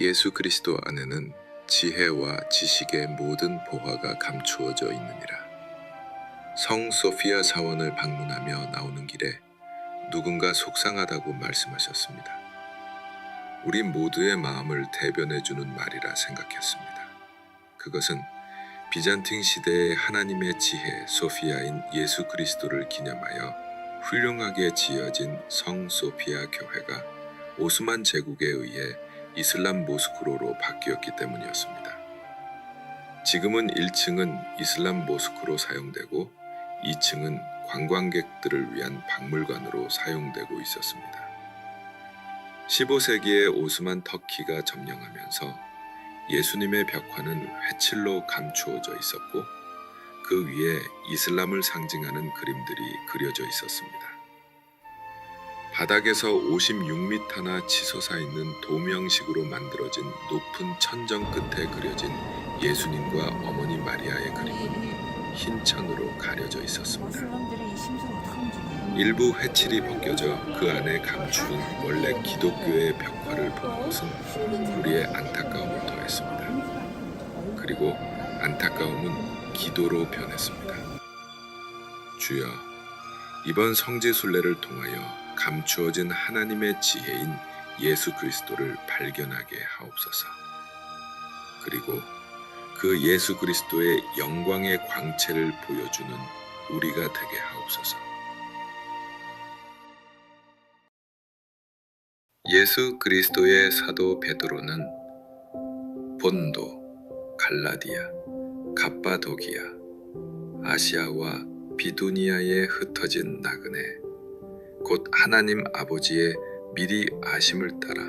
예수 그리스도 안에는 지혜와 지식의 모든 보화가 감추어져 있느니라. 성 소피아 사원을 방문하며 나오는 길에 누군가 속상하다고 말씀하셨습니다. 우리 모두의 마음을 대변해주는 말이라 생각했습니다. 그것은 비잔틴 시대의 하나님의 지혜 소피아인 예수 그리스도를 기념하여 훌륭하게 지어진 성 소피아 교회가 오스만 제국에 의해 이슬람 모스크로로 바뀌었기 때문이었습니다. 지금은 1층은 이슬람 모스크로 사용되고 2층은 관광객들을 위한 박물관으로 사용되고 있었습니다. 15세기에 오스만 터키가 점령하면서 예수님의 벽화는 회칠로 감추어져 있었고 그 위에 이슬람을 상징하는 그림들이 그려져 있었습니다. 바닥에서 56m나 치솟아 있는 도명식으로 만들어진 높은 천정 끝에 그려진 예수님과 어머니 마리아의 그림은 흰 천으로 가려져 있었습니다. 일부 회칠이 벗겨져 그 안에 감추인 원래 기독교의 벽화를 본 것은 우리의 안타까움을 더했습니다. 그리고 안타까움은 기도로 변했습니다. 주여, 이번 성지순례를 통하여 감추어진 하나님의 지혜인 예수 그리스도를 발견하게 하옵소서. 그리고 그 예수 그리스도의 영광의 광채를 보여주는 우리가 되게 하옵소서. 예수 그리스도의 사도 베드로는 본도, 갈라디아, 갑바도기아, 아시아와 비두니아에 흩어진 나그네 곧 하나님 아버지의 미리 아심을 따라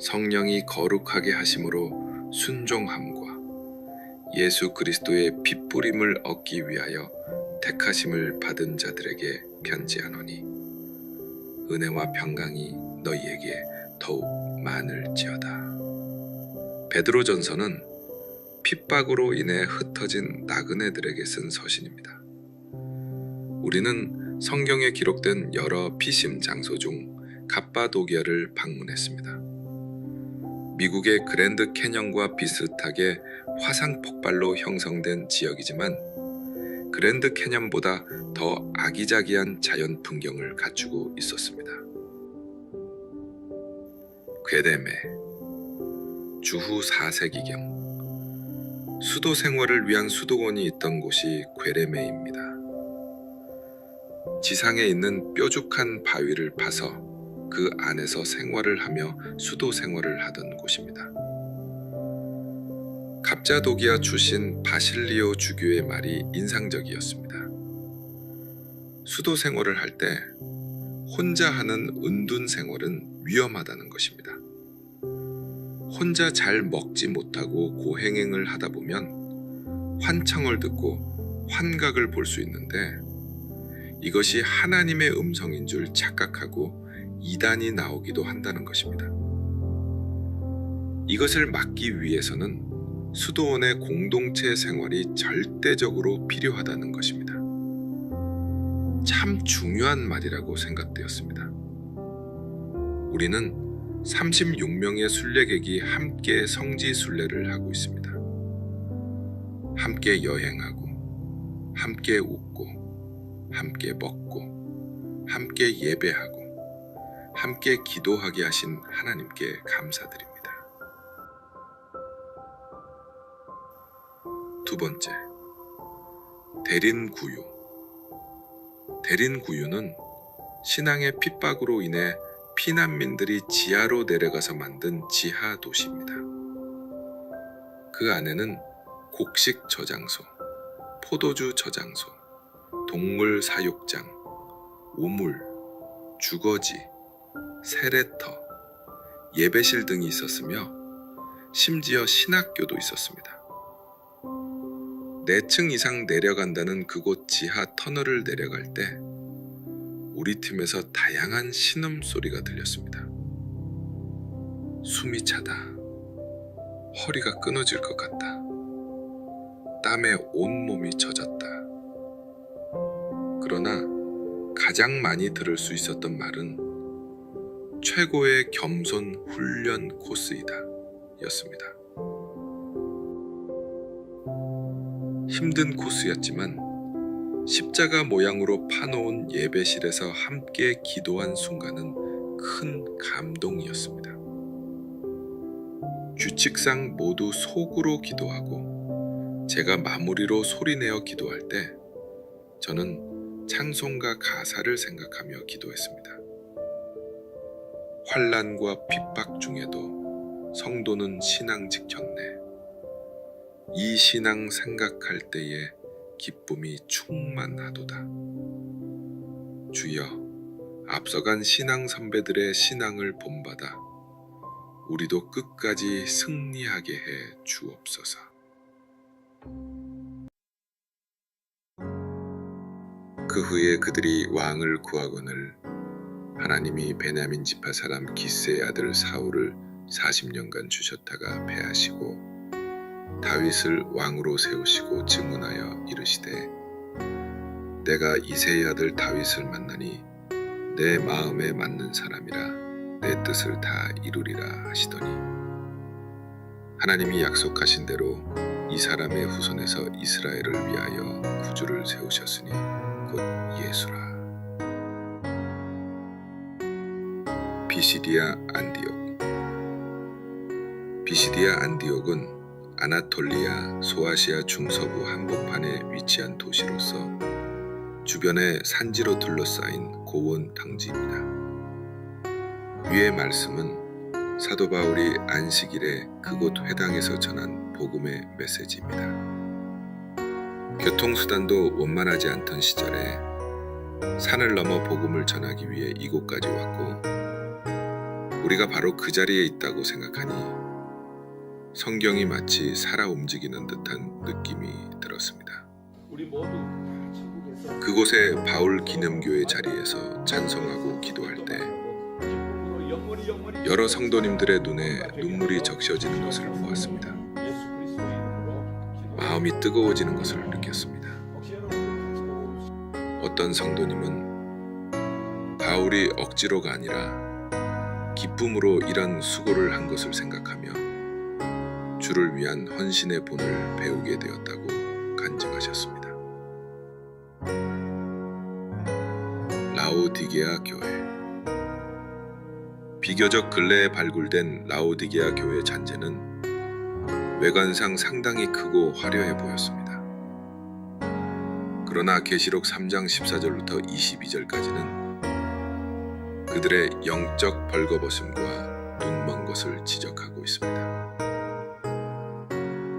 성령이 거룩하게 하심으로 순종함과 예수 그리스도의 핏부림을 얻기 위하여 택하심을 받은 자들에게 편지하노니 은혜와 평강이 너희에게 더욱 많을지어다. 베드로전서는 핍박으로 인해 흩어진 나그네들에게 쓴 서신입니다. 우리는 성경에 기록된 여러 피심 장소 중 갑바도기아를 방문했습니다. 미국의 그랜드 캐년과 비슷하게 화산 폭발로 형성된 지역이지만 그랜드 캐년보다 더 아기자기한 자연 풍경을 갖추고 있었습니다. 괴데메, 주후 4세기경 수도 생활을 위한 수도원이 있던 곳이 괴레메입니다. 지상에 있는 뾰족한 바위를 파서 그 안에서 생활을 하며 수도 생활을 하던 곳입니다. 갑자도기아 출신 바실리오 주교의 말이 인상적이었습니다. 수도 생활을 할 때 혼자 하는 은둔 생활은 위험하다는 것입니다. 혼자 잘 먹지 못하고 고행행을 하다 보면 환청을 듣고 환각을 볼 수 있는데 이것이 하나님의 음성인 줄 착각하고 이단이 나오기도 한다는 것입니다. 이것을 막기 위해서는 수도원의 공동체 생활이 절대적으로 필요하다는 것입니다. 참 중요한 말이라고 생각되었습니다. 우리는 36명의 순례객이 함께 성지 순례를 하고 있습니다. 함께 여행하고, 함께 웃고, 함께 먹고, 함께 예배하고, 함께 기도하게 하신 하나님께 감사드립니다. 두 번째, 대린구유. 대린구유는 신앙의 핍박으로 인해 피난민들이 지하로 내려가서 만든 지하 도시입니다. 그 안에는 곡식 저장소, 포도주 저장소, 동물 사육장, 우물, 주거지, 세례터, 예배실 등이 있었으며 심지어 신학교도 있었습니다. 4층 이상 내려간다는 그곳 지하 터널을 내려갈 때 우리 팀에서 다양한 신음소리가 들렸습니다. 숨이 차다. 허리가 끊어질 것 같다. 땀에 온몸이 젖었다. 그러나 가장 많이 들을 수 있었던 말은 최고의 겸손 훈련 코스이다. 였습니다. 힘든 코스였지만 십자가 모양으로 파놓은 예배실에서 함께 기도한 순간은 큰 감동이었습니다. 규칙상 모두 속으로 기도하고 제가 마무리로 소리내어 기도할 때 저는 찬송가 가사를 생각하며 기도했습니다. 환난과 핍박 중에도 성도는 신앙 지켰네. 이 신앙 생각할 때에 기쁨이 충만하도다. 주여, 앞서간 신앙 선배들의 신앙을 본받아 우리도 끝까지 승리하게 해 주옵소서. 그 후에 그들이 왕을 구하거늘 하나님이 베냐민 지파 사람 기스의 아들 사울을 40년간 주셨다가 패하시고 다윗을 왕으로 세우시고 증언하여 이르시되 내가 이새의 아들 다윗을 만나니 내 마음에 맞는 사람이라 내 뜻을 다 이루리라 하시더니 하나님이 약속하신 대로 이 사람의 후손에서 이스라엘을 위하여 구주를 세우셨으니 곧 예수라. 비시디아 안디옥. 비시디아 안디옥은 아나톨리아 소아시아 중서부 한복판에 위치한 도시로서 주변에 산지로 둘러싸인 고원 당지입니다. 위의 말씀은 사도 바울이 안식일에 그곳 회당에서 전한 복음의 메시지입니다. 교통수단도 원만하지 않던 시절에 산을 넘어 복음을 전하기 위해 이곳까지 왔고 우리가 바로 그 자리에 있다고 생각하니 성경이 마치 살아 움직이는 듯한 느낌이 들었습니다. 그곳의 바울 기념교회 자리에서 찬송하고 기도할 때 여러 성도님들의 눈에 눈물이 적셔지는 것을 보았습니다. 마음이 뜨거워지는 것을 느꼈습니다. 어떤 성도님은 바울이 억지로가 아니라 기쁨으로 이런 수고를 한 것을 생각하며 주를 위한 헌신의 본을 배우게 되었다고 간증하셨습니다. 라오디게아 교회. 비교적 근래에 발굴된 라오디게아 교회 잔재는 외관상 상당히 크고 화려해 보였습니다. 그러나 계시록 3장 14절부터 22절까지는 그들의 영적 벌거벗음과 눈먼 것을 지적하고 있습니다.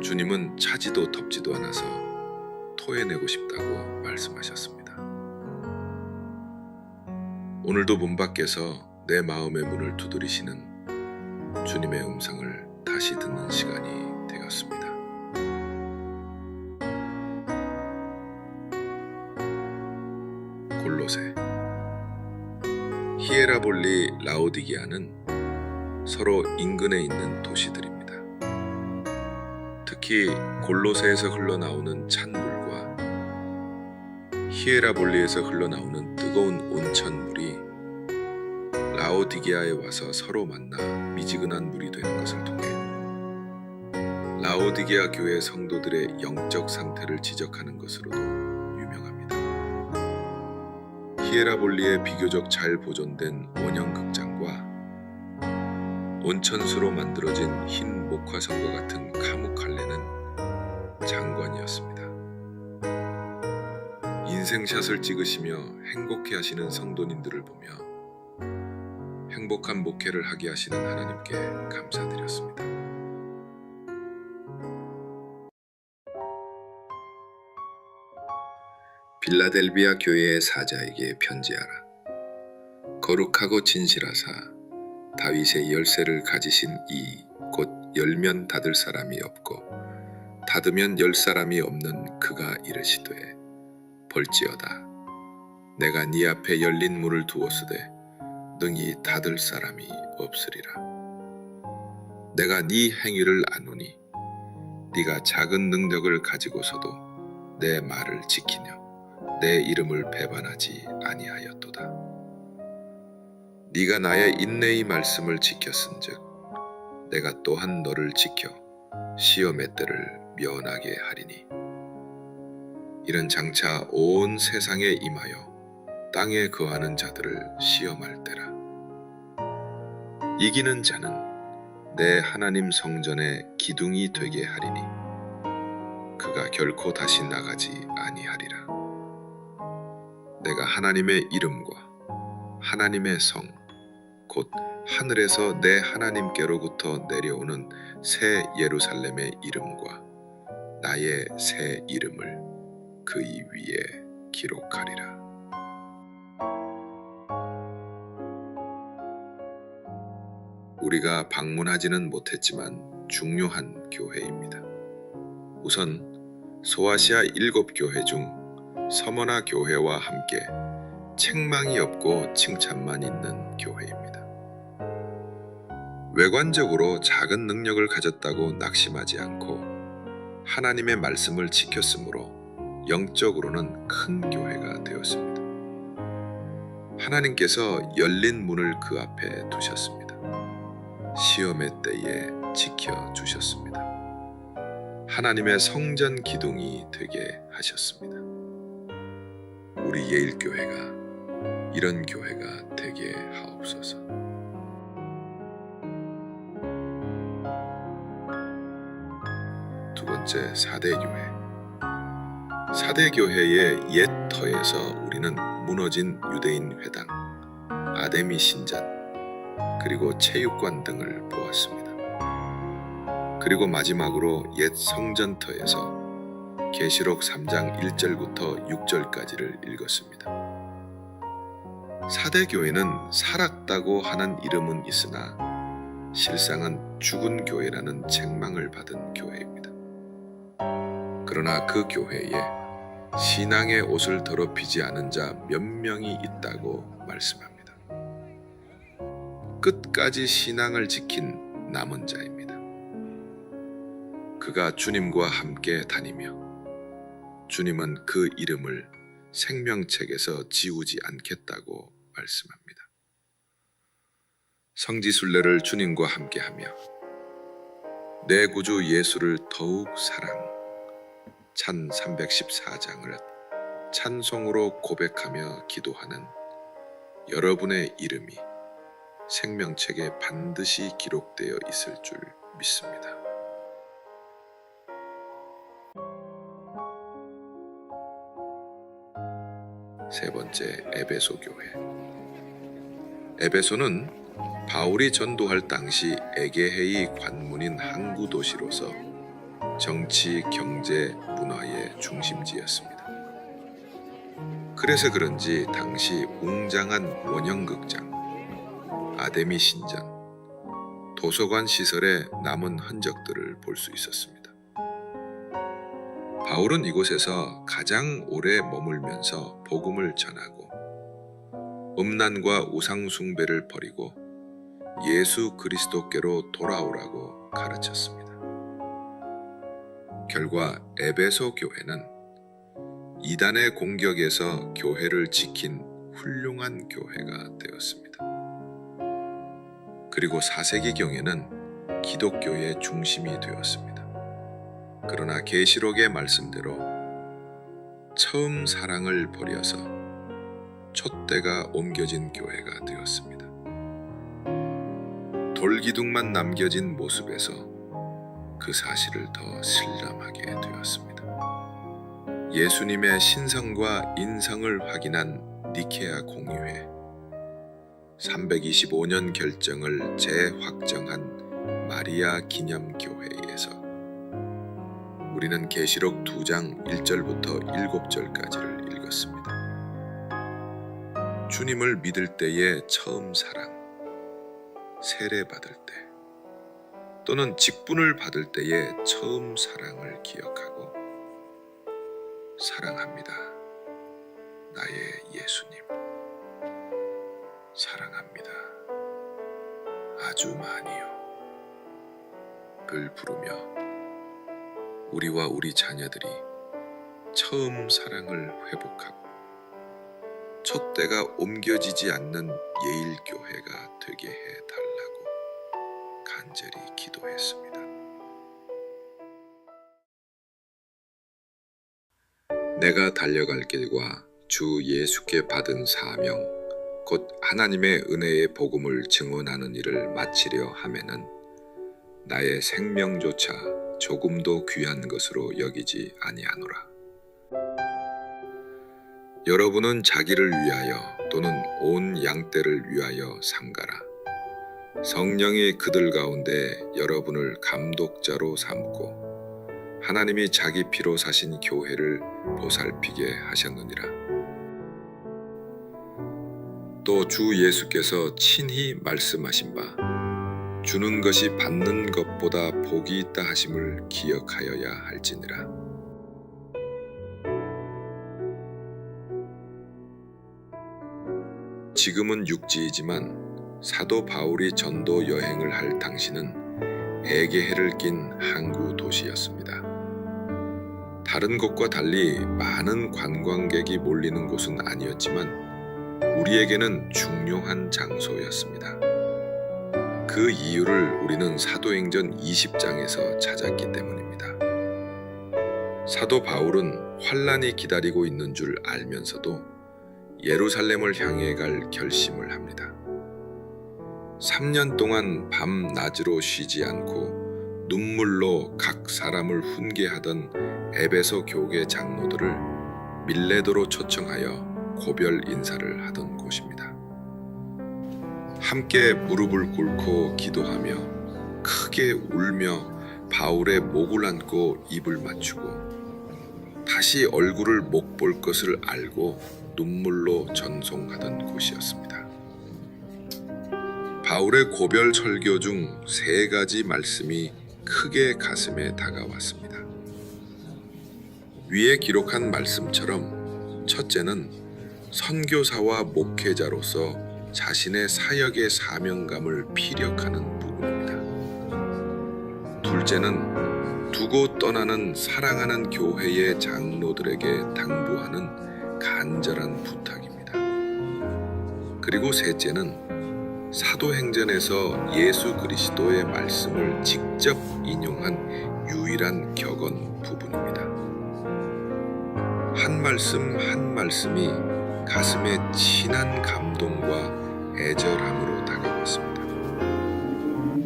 주님은 차지도 덥지도 않아서 토해내고 싶다고 말씀하셨습니다. 오늘도 문 밖에서 내 마음의 문을 두드리시는 주님의 음성을 다시 듣는 시간이 되었습니다. 골로새. 히에라볼리, 라오디게아는 서로 인근에 있는 도시들입니다. 특히 골로새에서 흘러나오는 찬물과 히에라볼리에서 흘러나오는 뜨거운 온천물이 라오디게아에 와서 서로 만나 미지근한 물이 되는 것을 통해 라오디게아 교회 성도들의 영적 상태를 지적하는 것으로도 유명합니다. 히에라볼리의 비교적 잘 보존된 원형극장과 온천수로 만들어진 흰 목화성과 같은 카무칼레는 장관이었습니다. 인생샷을 찍으시며 행복해 하시는 성도님들을 보며 행복한 목회를 하게 하시는 하나님께 감사드렸습니다. 빌라델비아 교회의 사자에게 편지하라. 거룩하고 진실하사 다윗의 열쇠를 가지신 이 곧 열면 닫을 사람이 없고 닫으면 열 사람이 없는 그가 이르시되 볼지어다 내가 네 앞에 열린 문을 두었으되 능히 닫을 사람이 없으리라. 내가 네 행위를 아노니 네가 작은 능력을 가지고서도 내 말을 지키며 내 이름을 배반하지 아니하였도다. 네가 나의 인내의 말씀을 지켰은즉 내가 또한 너를 지켜 시험의 때를 면하게 하리니. 이는 장차 온 세상에 임하여 땅에 거하는 자들을 시험할 때라. 이기는 자는 내 하나님 성전의 기둥이 되게 하리니 그가 결코 다시 나가지 아니하리라. 내가 하나님의 이름과 하나님의 성 곧 하늘에서 내 하나님께로부터 내려오는 새 예루살렘의 이름과 나의 새 이름을 그의 위에 기록하리라. 우리가 방문하지는 못했지만 중요한 교회입니다. 우선 소아시아 7교회 중 서머나 교회와 함께 책망이 없고 칭찬만 있는 교회입니다. 외관적으로 작은 능력을 가졌다고 낙심하지 않고 하나님의 말씀을 지켰으므로 영적으로는 큰 교회가 되었습니다. 하나님께서 열린 문을 그 앞에 두셨습니다. 시험의 때에 지켜주셨습니다. 하나님의 성전 기둥이 되게 하셨습니다. 우리 예일교회가 이런 교회가 되게 하옵소서. 두 번째, 사대교회. 사대교회의 옛 터에서 우리는 무너진 유대인 회당, 아데미 신전, 그리고 체육관 등을 보았습니다. 그리고 마지막으로 옛 성전터에서 계시록 3장 1절부터 6절까지를 읽었습니다. 사대교회는 살았다고 하는 이름은 있으나 실상은 죽은 교회라는 책망을 받은 교회입니다. 그러나 그 교회에 신앙의 옷을 더럽히지 않은 자 몇 명이 있다고 말씀합니다. 끝까지 신앙을 지킨 남은 자입니다. 그가 주님과 함께 다니며 주님은 그 이름을 생명책에서 지우지 않겠다고 말씀합니다. 성지순례를 주님과 함께하며 내 구주 예수를 더욱 사랑, 찬 314장을 찬송으로 고백하며 기도하는 여러분의 이름이 생명책에 반드시 기록되어 있을 줄 믿습니다. 세 번째, 에베소 교회. 에베소는 바울이 전도할 당시 에게해의 관문인 항구 도시로서 정치, 경제, 문화의 중심지였습니다. 그래서 그런지 당시 웅장한 원형극장, 아데미 신전, 도서관 시설의 남은 흔적들을 볼 수 있었습니다. 바울은 이곳에서 가장 오래 머물면서 복음을 전하고 음란과 우상 숭배를 버리고 예수 그리스도께로 돌아오라고 가르쳤습니다. 결과 에베소 교회는 이단의 공격에서 교회를 지킨 훌륭한 교회가 되었습니다. 그리고 4세기경에는 기독교의 중심이 되었습니다. 그러나 계시록의 말씀대로 처음 사랑을 버려서 촛대가 옮겨진 교회가 되었습니다. 돌기둥만 남겨진 모습에서 그 사실을 더 실감하게 되었습니다. 예수님의 신성과 인성을 확인한 니케아 공의회, 325년 결정을 재확정한 마리아 기념교회에서 우리는 계시록 2장 1절부터 7절까지를 읽었습니다. 주님을 믿을 때의 처음 사랑, 세례받을 때 또는 직분을 받을 때의 처음 사랑을 기억하고 사랑합니다. 나의 예수님. 사랑합니다. 아주 많이요. 를 부르며 우리와 우리 자녀들이 처음 사랑을 회복하고 촛대가 옮겨지지 않는 예일교회가 되게 해달라고 간절히 기도했습니다. 내가 달려갈 길과 주 예수께 받은 사명, 곧 하나님의 은혜의 복음을 증언하는 일을 마치려 하면은 나의 생명조차 조금도 귀한 것으로 여기지 아니하노라. 여러분은 자기를 위하여 또는 온 양떼를 위하여 삼가라. 성령이 그들 가운데 여러분을 감독자로 삼고 하나님이 자기 피로 사신 교회를 보살피게 하셨느니라. 또 주 예수께서 친히 말씀하신 바 주는 것이 받는 것보다 복이 있다 하심을 기억하여야 할지니라. 지금은 육지이지만 사도 바울이 전도 여행을 할 당시는 에게해를 낀 항구 도시였습니다. 다른 곳과 달리 많은 관광객이 몰리는 곳은 아니었지만 우리에게는 중요한 장소였습니다. 그 이유를 우리는 사도행전 20장에서 찾았기 때문입니다. 사도 바울은 환란이 기다리고 있는 줄 알면서도 예루살렘을 향해 갈 결심을 합니다. 3년 동안 밤낮으로 쉬지 않고 눈물로 각 사람을 훈계하던 에베소 교계 장로들을 밀레도로 초청하여 고별 인사를 하던 곳입니다. 함께 무릎을 꿇고 기도하며 크게 울며 바울의 목을 안고 입을 맞추고 다시 얼굴을 못 볼 것을 알고 눈물로 전송하던 곳이었습니다. 바울의 고별 설교 중 3가지 말씀이 크게 가슴에 다가왔습니다. 위에 기록한 말씀처럼 첫째는 선교사와 목회자로서 자신의 사역의 사명감을 피력하는 부분입니다. 둘째는 두고 떠나는 사랑하는 교회의 장로들에게 당부하는 간절한 부탁입니다. 그리고 셋째는 사도행전에서 예수 그리스도의 말씀을 직접 인용한 유일한 격언 부분입니다. 한 말씀 한 말씀이 가슴에 진한 감동과 애절함으로 다가왔습니다.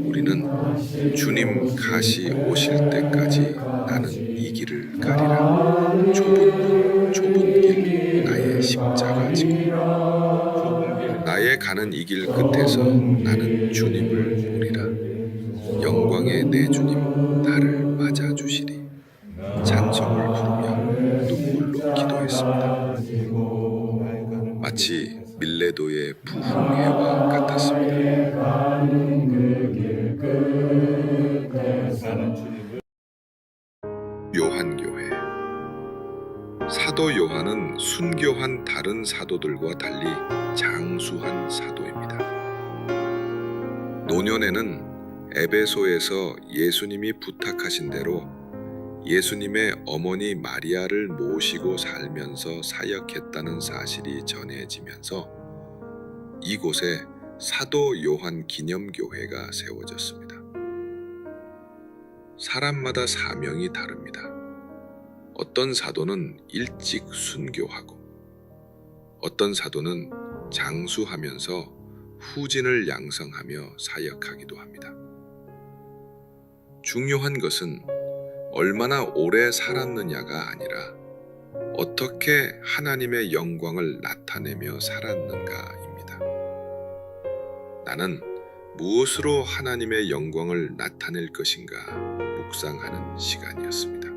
우리는 주님 가시 오실 때까지 나는 이 길을 가리라. 좁은 길 나의 십자가 지고 나의 가는 이 길 끝에서 나는 주님을 보리라. 영광의 내 주님 나를 맞아주시리. 찬송을 부르며 눈물로 기도했습니다. 마치 밀레도의 부흥회와 같았습니다. 요한교회. 사도 요한은 순교한 다른 사도들과 달리 장수한 사도입니다. 노년에는 에베소에서 예수님이 부탁하신 대로 예수님의 어머니 마리아를 모시고 살면서 사역했다는 사실이 전해지면서 이곳에 사도 요한 기념교회가 세워졌습니다. 사람마다 사명이 다릅니다. 어떤 사도는 일찍 순교하고 어떤 사도는 장수하면서 후진을 양성하며 사역하기도 합니다. 중요한 것은 얼마나 오래 살았느냐가 아니라 어떻게 하나님의 영광을 나타내며 살았는가입니다. 나는 무엇으로 하나님의 영광을 나타낼 것인가 묵상하는 시간이었습니다.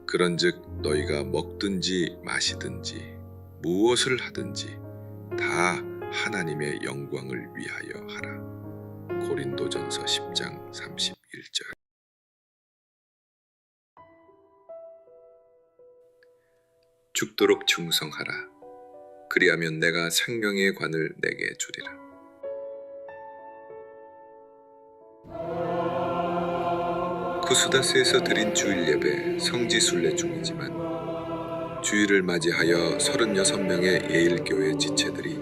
그런즉 너희가 먹든지 마시든지 무엇을 하든지 다 하나님의 영광을 위하여 하라. 고린도전서 10장 31절. 죽도록 충성하라. 그리하면 내가 생명의 관을 내게 주리라. 쿠스다스에서 드린 주일 예배 성지순례 중이지만 주일을 맞이하여 36명의 예일교회 지체들이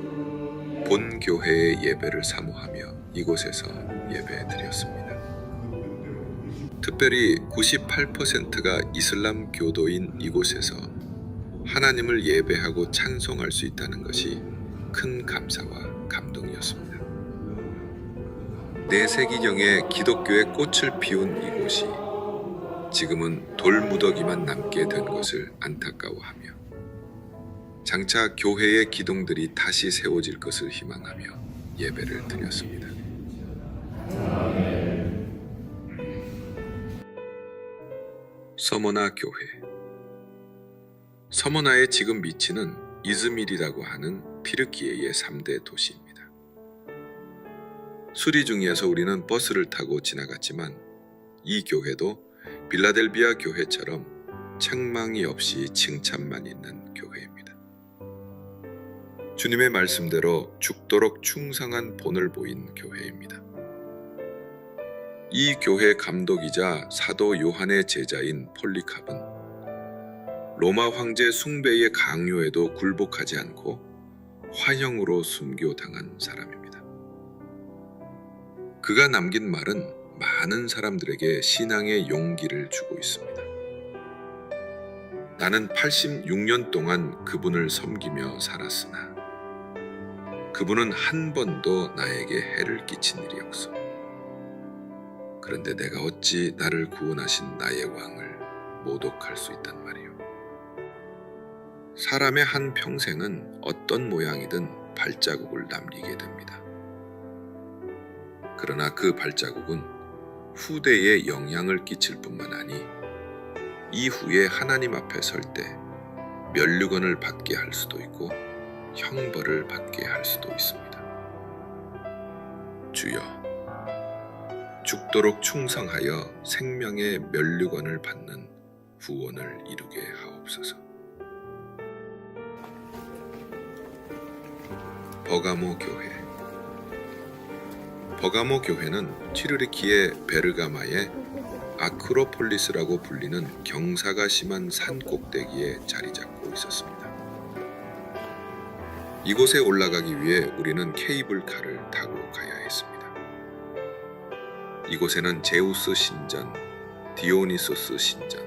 본 교회의 예배를 사모하며 이곳에서 예배드렸습니다. 특별히 98%가 이슬람 교도인 이곳에서 하나님을 예배하고 찬송할 수 있다는 것이 큰 감사와 감동이었습니다. 4세기경에 기독교의 꽃을 피운 이곳이 지금은 돌무더기만 남게 된 것을 안타까워하며 장차 교회의 기둥들이 다시 세워질 것을 희망하며 예배를 드렸습니다. 서머나 교회. 서머나의 지금 위치는 이즈밀이라고 하는 튀르키예의 3대 도시입니다. 수리 중이어서 우리는 버스를 타고 지나갔지만 이 교회도 빌라델비아 교회처럼 책망이 없이 칭찬만 있는 교회입니다. 주님의 말씀대로 죽도록 충성한 본을 보인 교회입니다. 이 교회 감독이자 사도 요한의 제자인 폴리캅은 로마 황제 숭배의 강요에도 굴복하지 않고 화형으로 순교당한 사람입니다. 그가 남긴 말은 많은 사람들에게 신앙의 용기를 주고 있습니다. 나는 86년 동안 그분을 섬기며 살았으나 그분은 한 번도 나에게 해를 끼친 일이 없어. 그런데 내가 어찌 나를 구원하신 나의 왕을 모독할 수 있단 말이오. 사람의 한 평생은 어떤 모양이든 발자국을 남기게 됩니다. 그러나 그 발자국은 후대에 영향을 끼칠 뿐만 아니 이후에 하나님 앞에 설 때 면류관을 받게 할 수도 있고 형벌을 받게 할 수도 있습니다. 주여, 죽도록 충성하여 생명의 면류관을 받는 후원을 이루게 하옵소서. 버가모 교회. 버가모 교회는 튀르키예 베르가마의 아크로폴리스라고 불리는 경사가 심한 산 꼭대기에 자리 잡고 있었습니다. 이곳에 올라가기 위해 우리는 케이블카를 타고 가야 했습니다. 이곳에는 제우스 신전, 디오니소스 신전,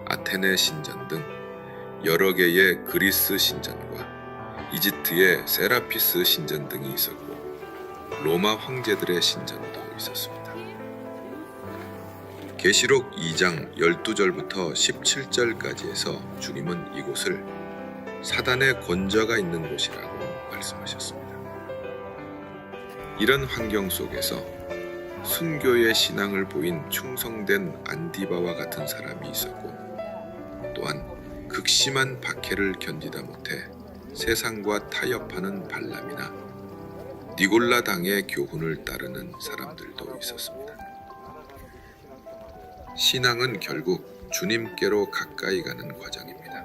아테네 신전 등 여러 개의 그리스 신전과 이집트의 세라피스 신전 등이 있었고 로마 황제들의 신전도 있었습니다. 계시록 2장 12절부터 17절까지 해서 주님은 이곳을 사단의 권좌가 있는 곳이라고 말씀하셨습니다. 이런 환경 속에서 순교의 신앙을 보인 충성된 안디바와 같은 사람이 있었고 또한 극심한 박해를 견디다 못해 세상과 타협하는 발람이나 니골라 당의 교훈을 따르는 사람들도 있었습니다. 신앙은 결국 주님께로 가까이 가는 과정입니다.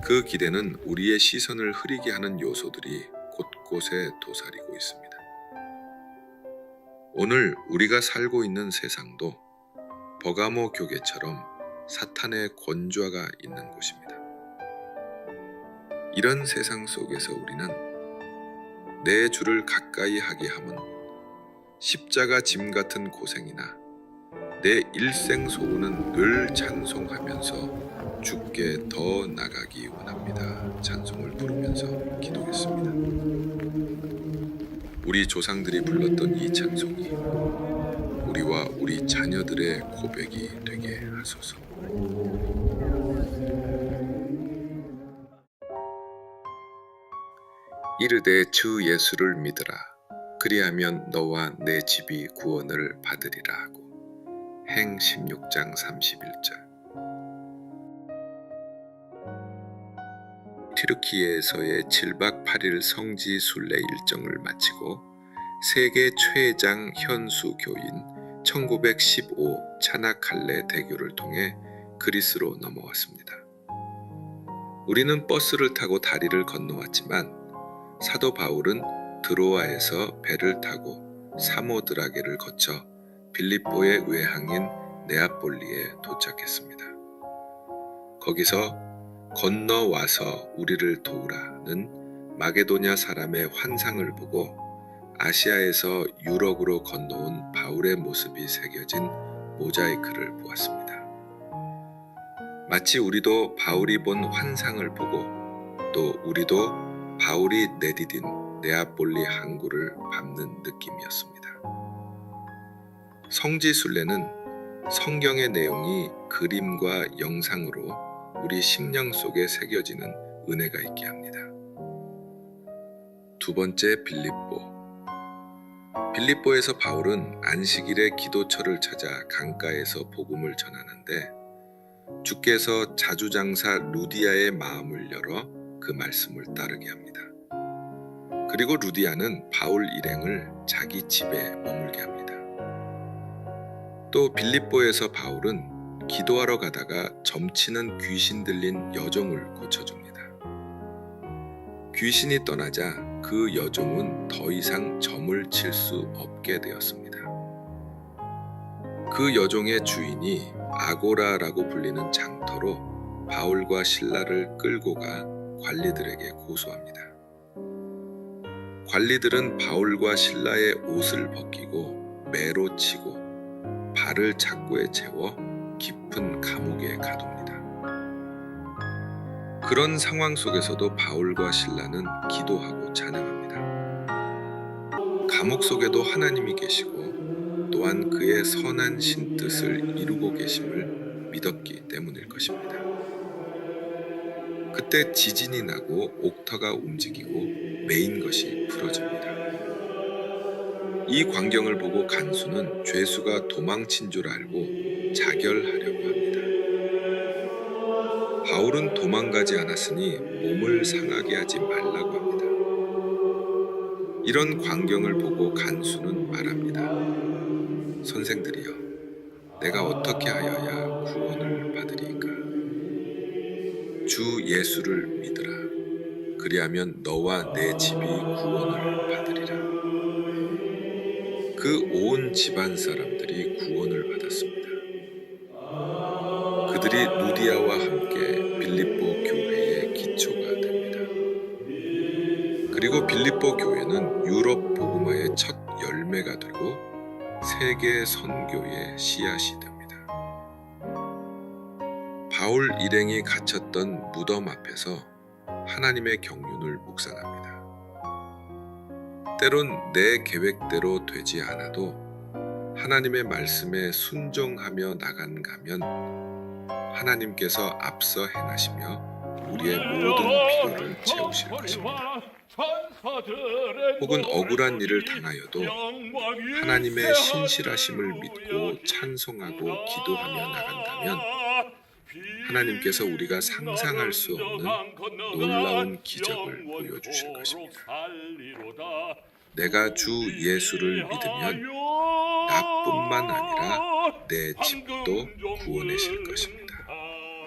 그 길에는 우리의 시선을 흐리게 하는 요소들이 곳곳에 도사리고 있습니다. 오늘 우리가 살고 있는 세상도 버가모 교계처럼 사탄의 권좌가 있는 곳입니다. 이런 세상 속에서 우리는 내 주를 가까이 하게 함은 십자가 짐 같은 고생이나 내 일생 소원은 늘 찬송하면서 주께 더 나가기 원합니다. 찬송을 부르면서 기도했습니다. 우리 조상들이 불렀던 이 찬송이 우리와 우리 자녀들의 고백이 되게 하소서. 이르되 주 예수를 믿으라. 그리하면 너와 내 집이 구원을 받으리라 하고. 행 16장 31절. 튀르키예에서의 7박 8일 성지 순례 일정을 마치고 세계 최장 현수 교인 1915 차나칼레 대교를 통해 그리스로 넘어왔습니다. 우리는 버스를 타고 다리를 건너왔지만 사도 바울은 드로아에서 배를 타고 사모드라게를 거쳐 빌립보의 외항인 네아폴리에 도착했습니다. 거기서 건너와서 우리를 도우라는 마게도냐 사람의 환상을 보고 아시아에서 유럽으로 건너온 바울의 모습이 새겨진 모자이크를 보았습니다. 마치 우리도 바울이 본 환상을 보고 또 우리도 바울이 내디딘 네아폴리 항구를 밟는 느낌이었습니다. 성지순례는 성경의 내용이 그림과 영상으로 우리 심령 속에 새겨지는 은혜가 있게 합니다. 두 번째, 빌립보에서 바울은 안식일에 기도처를 찾아 강가에서 복음을 전하는데 주께서 자주장사 루디아의 마음을 열어 그 말씀을 따르게 합니다. 그리고 루디아는 바울 일행을 자기 집에 머물게 합니다. 또 빌립보에서 바울은 기도하러 가다가 점치는 귀신 들린 여종을 고쳐줍니다. 귀신이 떠나자 그 여종은 더 이상 점을 칠 수 없게 되었습니다. 그 여종의 주인이 아고라라고 불리는 장터로 바울과 신라를 끌고 가 관리들에게 고소합니다. 관리들은 바울과 신라의 옷을 벗기고 매로 치고 발을 착고에 채워 깊은 감옥에 가둡니다. 그런 상황 속에서도 바울과 신라는 기도하고 찬양합니다. 감옥 속에도 하나님이 계시고 또한 그의 선한 신뜻을 이루고 계심을 믿었기 때문일 것입니다. 그때 지진이 나고 옥터가 움직이고 메인 것이 풀어집니다. 이 광경을 보고 간수는 죄수가 도망친 줄 알고 자결하려고 합니다. 바울은 도망가지 않았으니 몸을 상하게 하지 말라고 합니다. 이런 광경을 보고 간수는 말합니다. 선생들이여, 내가 어떻게 하여야 구원을 받으리이까? 주 예수를 믿으라. 그리하면 너와 내 집이 구원을 받으리라. 그 온 집안 사람들이 구원을 받았습니다. 그들이 루디아와 함께 빌립보 교회의 기초가 됩니다. 그리고 빌립보 교회는 유럽 복음화의 첫 열매가 되고 세계 선교의 씨앗이 됩니다. 바울 일행이 갇혔던 무덤 앞에서 하나님의 경륜을 묵상합니다. 때론 내 계획대로 되지 않아도 하나님의 말씀에 순종하며 나간가면 하나님께서 앞서 행하시며 우리의 모든 필요를 채우실 것입니다. 혹은 억울한 일을 당하여도 하나님의 신실하심을 믿고 찬송하고 기도하며 나간다면 하나님께서 우리가 상상할 수 없는 놀라운 기적을 보여주실 것입니다. 내가 주 예수를 믿으면 나뿐만 아니라 내 집도 구원하실 것입니다.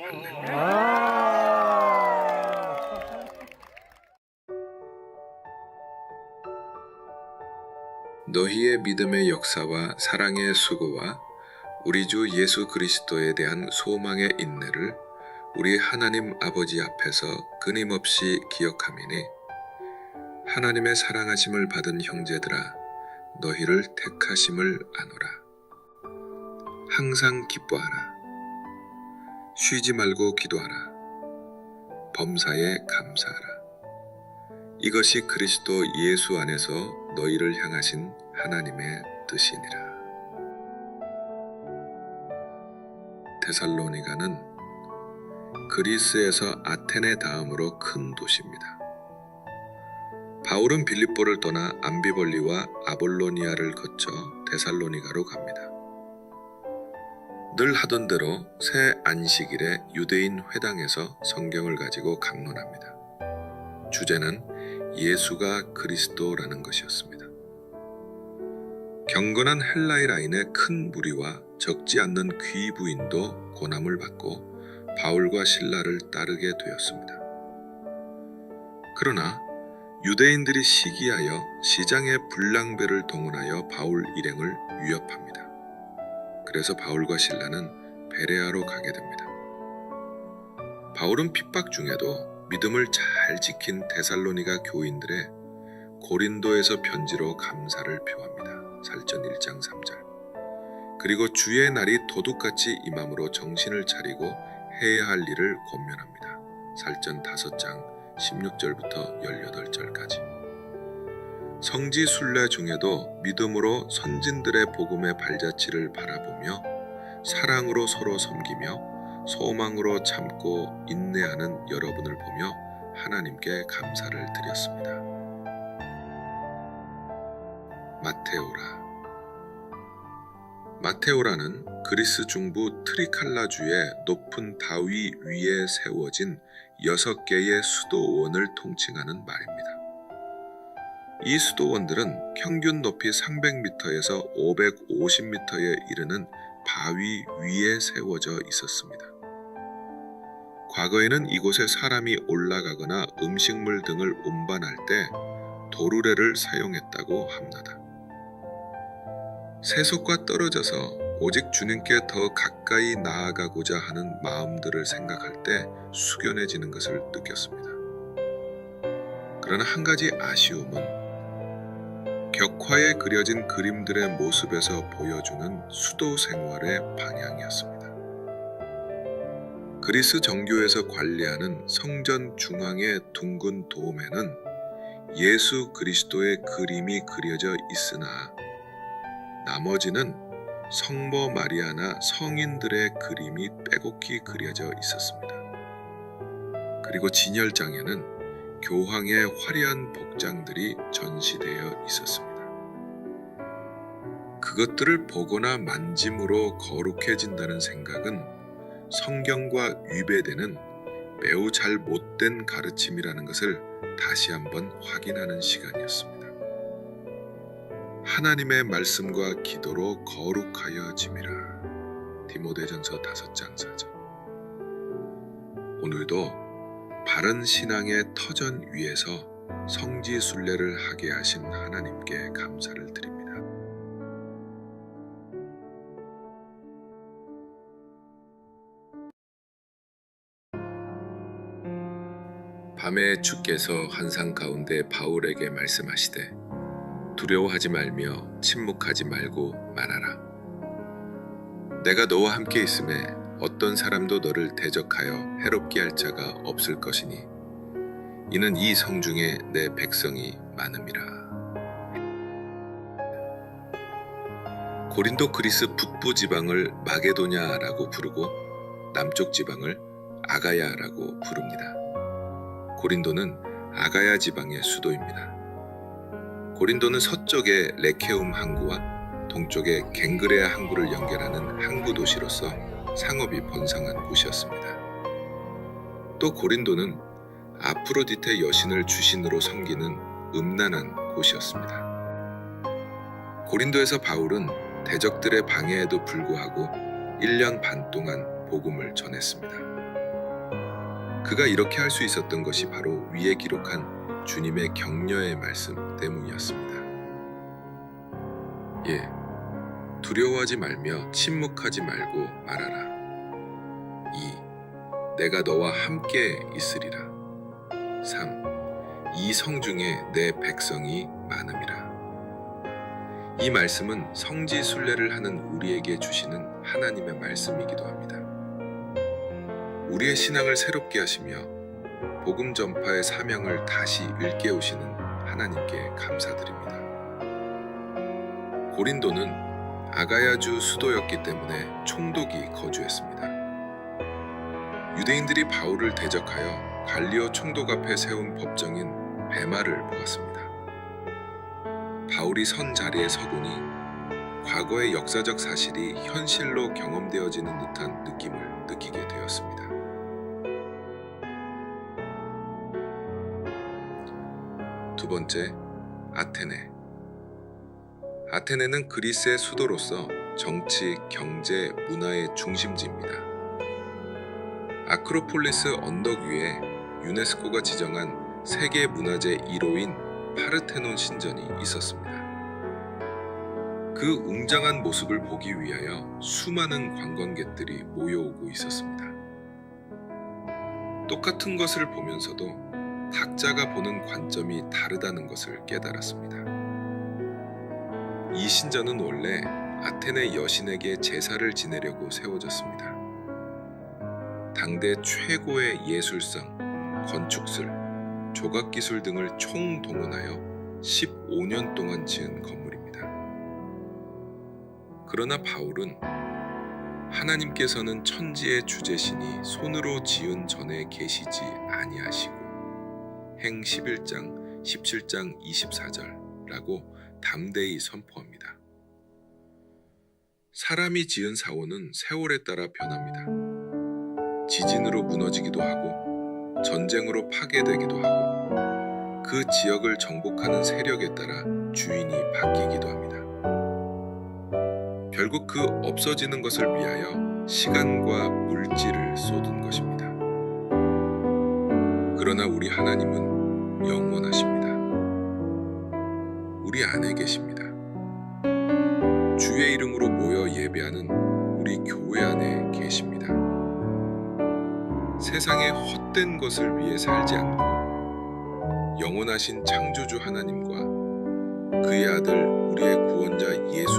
할렐루야. 너희의 믿음의 역사와 사랑의 수고와 우리 주 예수 그리스도에 대한 소망의 인내를 우리 하나님 아버지 앞에서 끊임없이 기억하미니 하나님의 사랑하심을 받은 형제들아, 너희를 택하심을 아노라. 항상 기뻐하라. 쉬지 말고 기도하라. 범사에 감사하라. 이것이 그리스도 예수 안에서 너희를 향하신 하나님의 뜻이니라. 데살로니가는 그리스에서 아테네 다음으로 큰 도시입니다. 바울은 빌립보를 떠나 암비볼리와 아볼로니아를 거쳐 데살로니가로 갑니다. 늘 하던 대로 새 안식일에 유대인 회당에서 성경을 가지고 강론합니다. 주제는 예수가 그리스도라는 것이었습니다. 경건한 헬라의 라인의 큰 무리와 적지 않는 귀부인도 고난을 받고 바울과 신라를 따르게 되었습니다. 그러나 유대인들이 시기하여 시장의 불량배를 동원하여 바울 일행을 위협합니다. 그래서 바울과 신라는 베레아로 가게 됩니다. 바울은 핍박 중에도 믿음을 잘 지킨 데살로니가 교인들의 고린도에서 편지로 감사를 표합니다. 살전 1장 3절. 그리고 주의 날이 도둑같이 임함으로 정신을 차리고 해야 할 일을 권면합니다. 살전 5장 16절부터 18절까지. 성지 순례 중에도 믿음으로 선진들의 복음의 발자취를 바라보며 사랑으로 서로 섬기며 소망으로 참고 인내하는 여러분을 보며 하나님께 감사를 드렸습니다. 마테오라는 그리스 중부 트리칼라주의 높은 다위 위에 세워진 6개의 수도원을 통칭하는 말입니다. 이 수도원들은 평균 높이 300m에서 550m에 이르는 바위 위에 세워져 있었습니다. 과거에는 이곳에 사람이 올라가거나 음식물 등을 운반할 때 도르래를 사용했다고 합니다. 세속과 떨어져서 오직 주님께 더 가까이 나아가고자 하는 마음들을 생각할 때 숙연해지는 것을 느꼈습니다. 그러나 한 가지 아쉬움은 격화에 그려진 그림들의 모습에서 보여주는 수도 생활의 방향이었습니다. 그리스 정교에서 관리하는 성전 중앙의 둥근 돔에는 예수 그리스도의 그림이 그려져 있으나 나머지는 성모 마리아나 성인들의 그림이 빼곡히 그려져 있었습니다. 그리고 진열장에는 교황의 화려한 복장들이 전시되어 있었습니다. 그것들을 보거나 만짐으로 거룩해진다는 생각은 성경과 위배되는 매우 잘 못된 가르침이라는 것을 다시 한번 확인하는 시간이었습니다. 하나님의 말씀과 기도로 거룩하여짐이라. 디모데전서 5장 4절. 오늘도 바른 신앙의 터전 위에서 성지 순례를 하게 하신 하나님께 감사를 드립니다. 밤에 주께서 환상 가운데 바울에게 말씀하시되 두려워하지 말며 침묵하지 말고 말하라. 내가 너와 함께 있음에 어떤 사람도 너를 대적하여 해롭게 할 자가 없을 것이니 이는 이 성중에 내 백성이 많음이라. 고린도 그리스 북부 지방을 마게도냐라고 부르고 남쪽 지방을 아가야라고 부릅니다. 고린도는 아가야 지방의 수도입니다. 고린도는 서쪽에 레케움 항구와 동쪽에 갱그레아 항구를 연결하는 항구 도시로서 상업이 번성한 곳이었습니다. 또 고린도는 아프로디테 여신을 주신으로 섬기는 음란한 곳이었습니다. 고린도에서 바울은 대적들의 방해에도 불구하고 1년 반 동안 복음을 전했습니다. 그가 이렇게 할 수 있었던 것이 바로 위에 기록한 주님의 격려의 말씀 때문이었습니다. 두려워하지 말며 침묵하지 말고 말하라. 2. 내가 너와 함께 있으리라. 3. 이 성중에 내 백성이 많음이라. 이 말씀은 성지 순례를 하는 우리에게 주시는 하나님의 말씀이기도 합니다. 우리의 신앙을 새롭게 하시며 복음 전파의 사명을 다시 일깨우시는 하나님께 감사드립니다. 고린도는 아가야주 수도였기 때문에 총독이 거주했습니다. 유대인들이 바울을 대적하여 갈리오 총독 앞에 세운 법정인 베마를 보았습니다. 바울이 선 자리에 서보니 과거의 역사적 사실이 현실로 경험되어지는 듯한 느낌을 느끼게 되었습니다. 두 번째, 아테네. 아테네는 그리스의 수도로서 정치, 경제, 문화의 중심지입니다. 아크로폴리스 언덕 위에 유네스코가 지정한 세계 문화재 1호인 파르테논 신전이 있었습니다. 그 웅장한 모습을 보기 위하여 수많은 관광객들이 모여오고 있었습니다. 똑같은 것을 보면서도 각자가 보는 관점이 다르다는 것을 깨달았습니다. 이 신전은 원래 아테네 여신에게 제사를 지내려고 세워졌습니다. 당대 최고의 예술상, 건축술, 조각기술 등을 총동원하여 15년 동안 지은 건물입니다. 그러나 바울은 하나님께서는 천지의 주제시니 손으로 지은 전에 계시지 아니하시고 행 11장 17장 24절라고 담대히 선포합니다. 사람이 지은 사원은 세월에 따라 변합니다. 지진으로 무너지기도 하고 전쟁으로 파괴되기도 하고 그 지역을 정복하는 세력에 따라 주인이 바뀌기도 합니다. 결국 그 없어지는 것을 위하여 시간과 물질을 쏟은 것입니다. 그러나 우리 하나님은 영원하십니다. 우리 안에 계십니다. 주의 이름으로 모여 예배하는 우리 교회 안에 계십니다. 세상의 헛된 것을 위해 살지 않고 영원하신 창조주 하나님과 그의 아들 우리의 구원자 예수